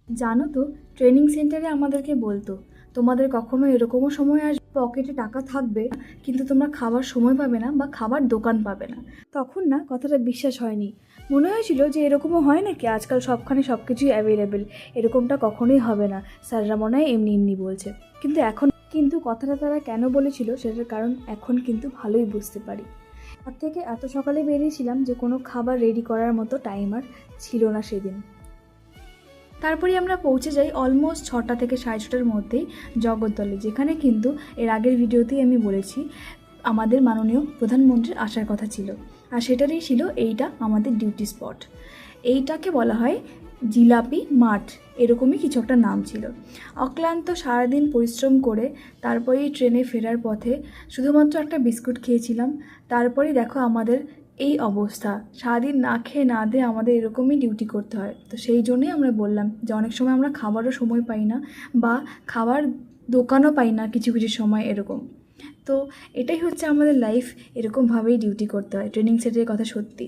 জানো তো, ট্রেনিং সেন্টারে আমাদেরকে বলতো তোমাদের কখনো এরকমও সময় আসবে পকেটে টাকা থাকবে কিন্তু তোমরা খাবার সময় পাবে না বা খাবার দোকান পাবে না। তখন না কথাটা বিশ্বাস হয়নি, মনে হয়েছিল যে এরকমও হয় নাকি, আজকাল সবখানে সব কিছুই অ্যাভেলেবেল, এরকমটা কখনোই হবে না, স্যাররা মনে হয় এমনি এমনি বলছে। কিন্তু কথাটা তারা কেন বলেছিল সেটার কারণ এখন কিন্তু ভালোই বুঝতে পারি। তার থেকে এত সকালে বেরিয়েছিলাম যে কোনো খাবার রেডি করার মতো টাইম আর ছিল না সেদিন। তারপরে আমরা পৌঁছে যাই অলমোস্ট 6টা থেকে 6:30টার মধ্যেই জগদ্দলে, যেখানে কিন্তু এর আগের ভিডিওতেই আমি বলেছি আমাদের মাননীয় প্রধানমন্ত্রীর আসার কথা ছিল, আর সেটারই ছিল এইটা আমাদের ডিউটি স্পট। এইটাকে বলা হয় জিলাপি মাঠ, এরকমই কিছু একটা নাম ছিল। অক্লান্ত সারাদিন পরিশ্রম করে তারপরেই ট্রেনে ফেরার পথে শুধুমাত্র একটা বিস্কুট খেয়েছিলাম। তারপরেই দেখো আমাদের এই অবস্থা, সারাদিন না খেয়ে না দিয়ে আমাদের এরকমই ডিউটি করতে হয়। তো সেই জন্যই আমরা বললাম যে অনেক সময় আমরা খাবারও সময় পাই না বা খাবার দোকানও পাই না কিছু কিছু সময় এরকম। তো এটাই হচ্ছে আমাদের লাইফ, এরকমভাবেই ডিউটি করতে হয়। ট্রেনিং সেটের কথা সত্যি।